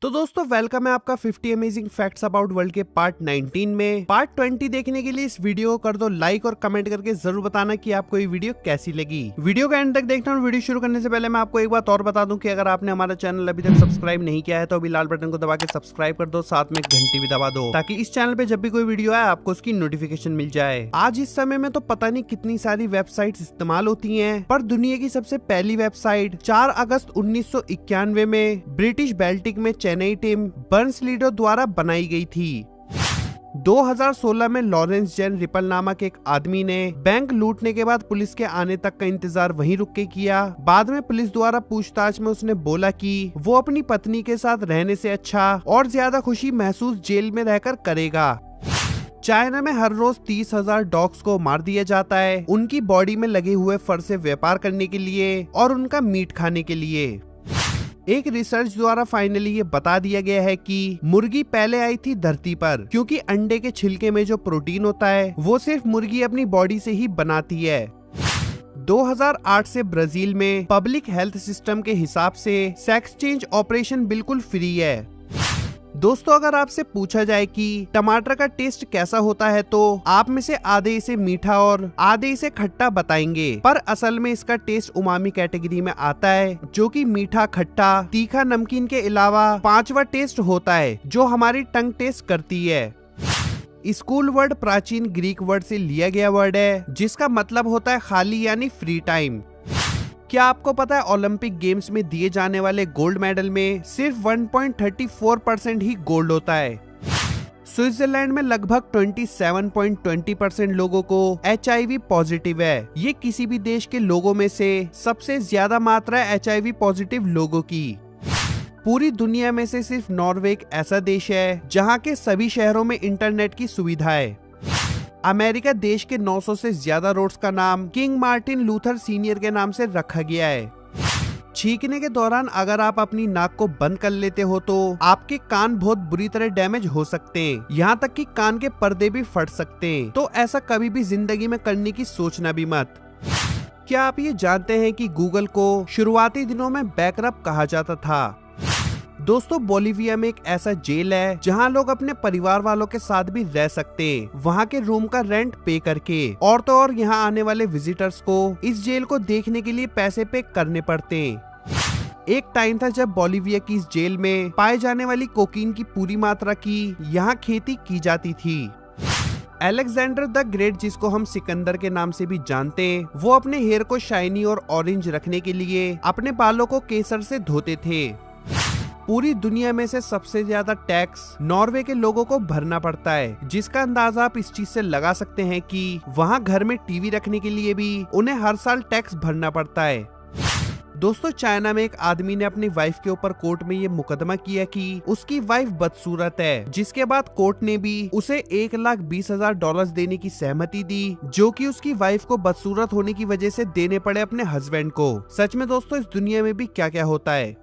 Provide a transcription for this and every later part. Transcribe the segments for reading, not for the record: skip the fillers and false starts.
तो दोस्तों वेलकम है आपका 50 अमेजिंग फैक्ट्स अबाउट वर्ल्ड के पार्ट 19 में। पार्ट 20 देखने के लिए इस वीडियो को कर दो लाइक और कमेंट करके जरूर बताना कि आपको ये वीडियो कैसी लगी। वीडियो का एंड तक देखना। और वीडियो शुरू करने से पहले मैं आपको एक बात और बता दूं कि अगर आपने हमारा चैनल अभी तक सब्सक्राइब नहीं किया है तो अभी लाल बटन को दबा के सब्सक्राइब कर दो, साथ में घंटी भी दबा दो ताकि इस चैनल पे जब भी कोई वीडियो आए आपको उसकी नोटिफिकेशन मिल जाए। आज इस समय में तो पता नहीं कितनी सारी वेबसाइट्स इस्तेमाल होती हैं, पर दुनिया की सबसे पहली वेबसाइट 4 अगस्त 1991 में ब्रिटिश बेल्टिक में चेन्नई टीम बर्न्सलीडो द्वारा बनाई गई थी। 2016 में लॉरेंस जेन रिपल नामक एक आदमी ने बैंक लूटने के बाद पुलिस के आने तक का इंतजार वहीं रुक के किया। बाद में पुलिस द्वारा पूछताछ में उसने बोला कि वो अपनी पत्नी के साथ रहने से अच्छा और ज्यादा खुशी महसूस जेल में रहकर करेगा। चाइना में हर रोज 30,000 डॉग्स को मार दिया जाता है उनकी बॉडी में लगे हुए फर से व्यापार करने के लिए और उनका मीट खाने के लिए। एक रिसर्च द्वारा फाइनली ये बता दिया गया है कि मुर्गी पहले आई थी धरती पर, क्योंकि अंडे के छिलके में जो प्रोटीन होता है वो सिर्फ मुर्गी अपनी बॉडी से ही बनाती है। 2008 से ब्राजील में पब्लिक हेल्थ सिस्टम के हिसाब से सेक्स चेंज ऑपरेशन बिल्कुल फ्री है। दोस्तों अगर आपसे पूछा जाए कि टमाटर का टेस्ट कैसा होता है तो आप में से आधे इसे मीठा और आधे इसे खट्टा बताएंगे, पर असल में इसका टेस्ट उमामी कैटेगरी में आता है, जो कि मीठा, खट्टा, तीखा, नमकीन के अलावा 5वां टेस्ट होता है जो हमारी टंग टेस्ट करती है। स्कूल वर्ड प्राचीन ग्रीक वर्ड से लिया गया वर्ड है जिसका मतलब होता है खाली यानी फ्री टाइम। क्या आपको पता है ओलंपिक गेम्स में दिए जाने वाले गोल्ड मेडल में सिर्फ 1.34% ही गोल्ड होता है। स्विट्जरलैंड में लगभग 27.20% लोगों को HIV पॉजिटिव है। ये किसी भी देश के लोगों में से सबसे ज्यादा मात्रा है HIV पॉजिटिव लोगों की। पूरी दुनिया में से सिर्फ नॉर्वे एक ऐसा देश है जहाँ के सभी शहरों में इंटरनेट की सुविधा है। अमेरिका देश के 900 से ज्यादा रोड्स का नाम किंग मार्टिन लूथर सीनियर के नाम से रखा गया है। छींकने के दौरान अगर आप अपनी नाक को बंद कर लेते हो तो आपके कान बहुत बुरी तरह डैमेज हो सकते हैं, यहाँ तक कि कान के पर्दे भी फट सकते हैं। तो ऐसा कभी भी जिंदगी में करने की सोचना भी मत। क्या आप ये जानते हैं कि गूगल को शुरुआती दिनों में बैकरप्ट कहा जाता था? दोस्तों बोलिविया में एक ऐसा जेल है जहां लोग अपने परिवार वालों के साथ भी रह सकते हैं, वहां के रूम का रेंट पे करके। और तो और यहां आने वाले विजिटर्स को इस जेल को देखने के लिए पैसे पे करने पड़ते हैं। एक टाइम था जब बोलिविया की इस जेल में पाए जाने वाली कोकीन की पूरी मात्रा की यहाँ खेती की जाती थी। अलेक्जेंडर द ग्रेट, जिसको हम सिकंदर के नाम से भी जानते हैं, वो अपने हेयर को शाइनी और ऑरेंज रखने के लिए अपने बालों को केसर से धोते थे। पूरी दुनिया में से सबसे ज्यादा टैक्स नॉर्वे के लोगों को भरना पड़ता है, जिसका अंदाजा आप इस चीज से लगा सकते हैं कि वहां घर में टीवी रखने के लिए भी उन्हें हर साल टैक्स भरना पड़ता है। दोस्तों चाइना में एक आदमी ने अपनी वाइफ के ऊपर कोर्ट में ये मुकदमा किया कि उसकी वाइफ बदसूरत है, जिसके बाद कोर्ट ने भी उसे $1,20,000 देने की सहमति दी, जो कि उसकी वाइफ को बदसूरत होने की वजह से देने पड़े अपने हस्बैंड को। सच में दोस्तों इस दुनिया में भी क्या क्या होता है।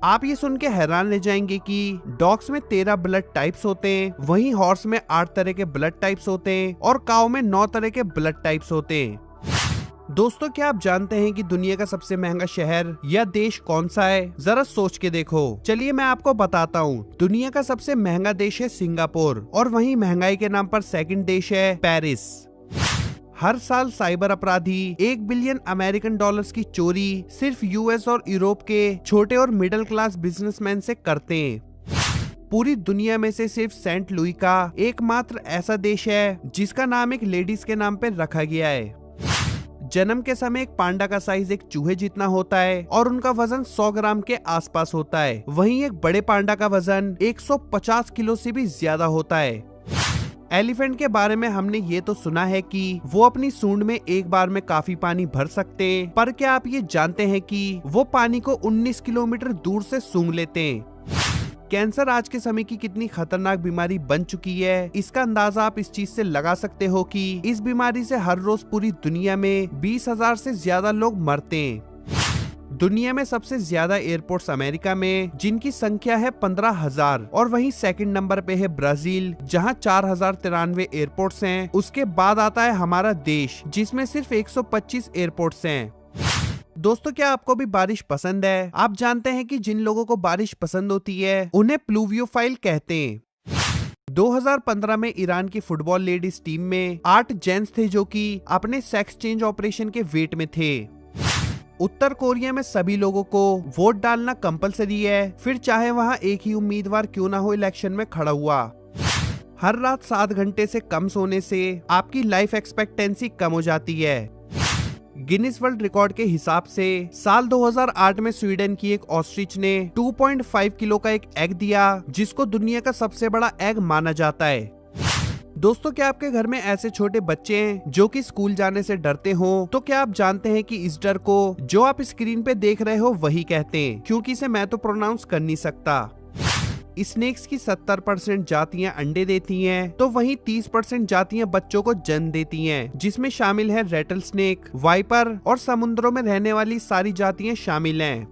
आप ये सुन के हैरान रह जाएंगे कि डॉग्स में 13 ब्लड टाइप्स होते हैं, वहीं हॉर्स में 8 तरह के ब्लड टाइप्स होते हैं और काऊ में 9 तरह के ब्लड टाइप्स होते हैं। दोस्तों क्या आप जानते हैं कि दुनिया का सबसे महंगा शहर या देश कौन सा है? जरा सोच के देखो। चलिए मैं आपको बताता हूँ। दुनिया का सबसे महंगा देश है सिंगापुर और वहीं महंगाई के नाम पर सेकंड देश है पेरिस। हर साल साइबर अपराधी 1 बिलियन अमेरिकन डॉलर्स की चोरी सिर्फ यूएस और यूरोप के छोटे और मिडिल क्लास बिजनेसमैन से करते हैं। पूरी दुनिया में से सिर्फ सेंट लुई का एकमात्र ऐसा देश है जिसका नाम एक लेडीज के नाम पर रखा गया है। जन्म के समय एक पांडा का साइज एक चूहे जितना होता है और उनका वजन 100 ग्राम के आसपास होता है। वहीं एक बड़े पांडा का वजन 150 किलो से भी ज्यादा होता है। एलिफेंट के बारे में हमने ये तो सुना है कि वो अपनी सूंड में एक बार में काफी पानी भर सकते हैं, पर क्या आप ये जानते हैं कि वो पानी को 19 किलोमीटर दूर से सूंघ लेते हैं। कैंसर आज के समय की कितनी खतरनाक बीमारी बन चुकी है, इसका अंदाजा आप इस चीज से लगा सकते हो कि इस बीमारी से हर रोज पूरी दुनिया में 20,000 से ज्यादा लोग मरते हैं। दुनिया में सबसे ज्यादा एयरपोर्ट्स अमेरिका में, जिनकी संख्या है 15,000, और वहीं सेकंड नंबर पे है ब्राजील जहां 4,093 एयरपोर्ट्स हैं। उसके बाद आता है हमारा देश जिसमें सिर्फ 125 एयरपोर्ट्स हैं। दोस्तों क्या आपको भी बारिश पसंद है? आप जानते हैं कि जिन लोगों को बारिश पसंद होती है उन्हें प्लूवियोफाइल कहते हैं। 2015 में ईरान की फुटबॉल लेडीज टीम में 8 जेंट्स थे जो कि अपने सेक्स चेंज ऑपरेशन के वेट में थे। उत्तर कोरिया में सभी लोगों को वोट डालना कंपलसरी है, फिर चाहे वहां एक ही उम्मीदवार क्यों ना हो इलेक्शन में खड़ा हुआ। हर रात 7 घंटे से कम सोने से आपकी लाइफ एक्सपेक्टेंसी कम हो जाती है। गिनीज वर्ल्ड रिकॉर्ड के हिसाब से साल 2008 में स्वीडन की एक ऑस्ट्रिच ने 2.5 किलो का एक एग दिया, जिसको दुनिया का सबसे बड़ा एग माना जाता है। दोस्तों क्या आपके घर में ऐसे छोटे बच्चे हैं जो कि स्कूल जाने से डरते हो? तो क्या आप जानते हैं कि इस डर को जो आप स्क्रीन पे देख रहे हो वही कहते हैं, क्योंकि इसे मैं तो प्रोनाउंस कर नहीं सकता। स्नेक्स की 70% जातियां अंडे देती हैं, तो वहीं 30% जातियां बच्चों को जन्म देती हैं, जिसमें शामिल है रेटल स्नेक, वाइपर और समुद्रों में रहने वाली सारी जातियां शामिल हैं।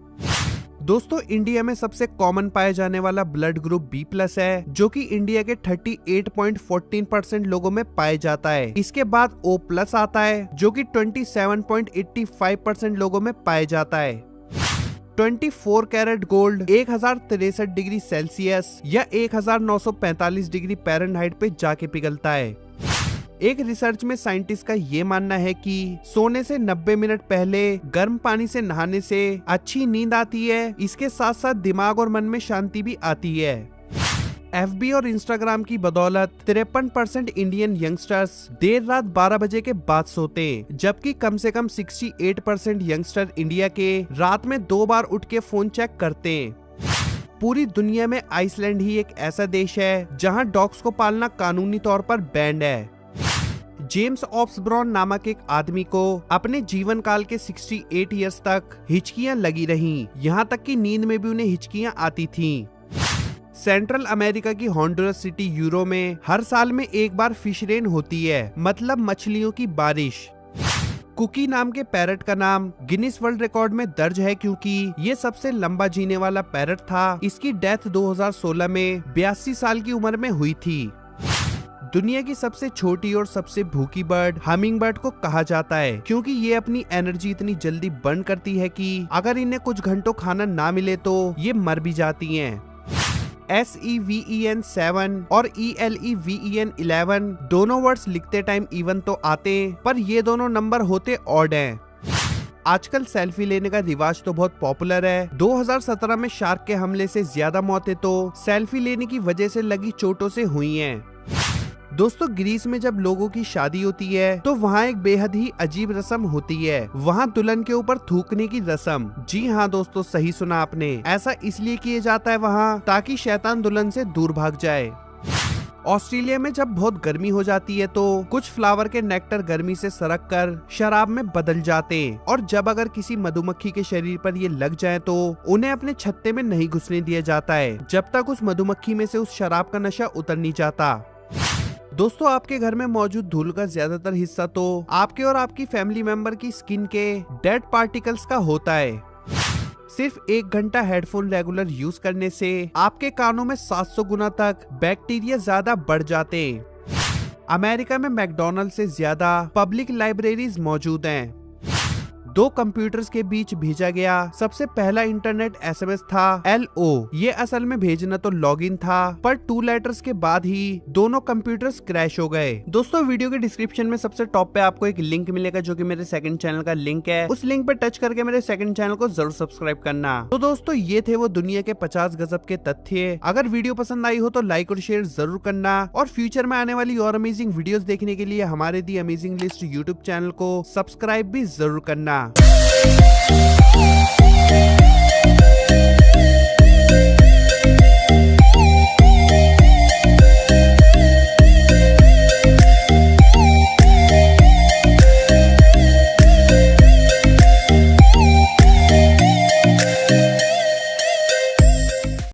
दोस्तों इंडिया में सबसे कॉमन पाया जाने वाला ब्लड ग्रुप B+ है, जो कि इंडिया के 38.14% लोगों में पाया जाता है। इसके बाद O+ आता है, जो कि 27.85% लोगों में पाया जाता है। 24 कैरेट गोल्ड 1063 डिग्री सेल्सियस या 1945 डिग्री फ़ारेनहाइट पे जाके पिघलता है। एक रिसर्च में साइंटिस्ट का ये मानना है कि सोने से 90 मिनट पहले गर्म पानी से नहाने से अच्छी नींद आती है, इसके साथ साथ दिमाग और मन में शांति भी आती है। FB और इंस्टाग्राम की बदौलत 53% इंडियन यंगस्टर्स देर रात 12 बजे के बाद सोते हैं, जबकि कम से कम 68% यंगस्टर इंडिया के रात में 2 बार उठ के फोन चेक करते हैं। पूरी दुनिया में आइसलैंड ही एक ऐसा देश है जहां डॉग्स को पालना कानूनी तौर पर बैंड है। जेम्स ऑब्सब्रॉन नामक एक आदमी को अपने जीवन काल के 68 इयर्स तक हिचकियां लगी रहीं, यहां तक कि नींद में भी उन्हें हिचकियां आती थीं। सेंट्रल अमेरिका की हॉन्डुरस सिटी यूरो में हर साल में एक बार फिश रेन होती है, मतलब मछलियों की बारिश। कुकी नाम के पैरट का नाम गिनीज वर्ल्ड रिकॉर्ड में दर्ज है, क्योंकि ये सबसे लंबा जीने वाला पैरट था। इसकी डेथ 2016 में 82 साल की उम्र में हुई थी। दुनिया की सबसे छोटी और सबसे भूखी बर्ड हमिंग बर्ड को कहा जाता है, क्योंकि ये अपनी एनर्जी इतनी जल्दी बर्न करती है कि अगर इन्हें कुछ घंटों खाना ना मिले तो ये मर भी जाती हैं। SEVEN 7 और ELEVEN 11 दोनों वर्ड्स लिखते टाइम इवन तो आते, पर ये दोनों नंबर होते ऑड हैं। आजकल सेल्फी लेने का रिवाज तो बहुत पॉपुलर है। 2017 में शार्क के हमले से ज्यादा मौतें तो सेल्फी लेने की वजह से लगी चोटों से हुई हैं। दोस्तों ग्रीस में जब लोगों की शादी होती है तो वहाँ एक बेहद ही अजीब रस्म होती है, वहाँ दुल्हन के ऊपर थूकने की रस्म। जी हाँ दोस्तों, सही सुना आपने। ऐसा इसलिए किया जाता है वहाँ ताकि शैतान दुल्हन से दूर भाग जाए। ऑस्ट्रेलिया में जब बहुत गर्मी हो जाती है तो कुछ फ्लावर के नेक्टर गर्मी से सरक कर शराब में बदल जाते हैं, और जब अगर किसी मधुमक्खी के शरीर पर ये लग जाए तो उन्हें अपने छत्ते में नहीं घुसने दिया जाता है जब तक उस मधुमक्खी में से उस शराब का नशा उतर नहीं जाता। दोस्तों आपके घर में मौजूद धूल का ज्यादातर हिस्सा तो आपके और आपकी फैमिली मेंबर की स्किन के डेड पार्टिकल्स का होता है। सिर्फ 1 घंटा हेडफोन रेगुलर यूज करने से आपके कानों में 700 गुना तक बैक्टीरिया ज्यादा बढ़ जाते हैं। अमेरिका में मैकडॉनल्ड से ज्यादा पब्लिक लाइब्रेरीज मौजूद हैं। 2 कंप्यूटर्स के बीच भेजा गया सबसे पहला इंटरनेट SMS था LO। ये असल में भेजना तो लॉगिन था, पर 2 लेटर्स के बाद ही दोनों कंप्यूटर्स क्रैश हो गए। दोस्तों वीडियो के डिस्क्रिप्शन में सबसे टॉप पे आपको एक लिंक मिलेगा जो कि मेरे सेकंड चैनल का लिंक है। उस लिंक पे टच करके मेरे सेकंड चैनल को जरूर सब्सक्राइब करना। तो दोस्तों ये थे वो दुनिया के 50 गजब के तथ्य। अगर वीडियो पसंद आई हो तो लाइक और शेयर जरूर करना, और फ्यूचर में आने वाली और अमेजिंग वीडियोस देखने के लिए हमारे दी अमेजिंग लिस्ट यूट्यूब चैनल को सब्सक्राइब भी जरूर करना।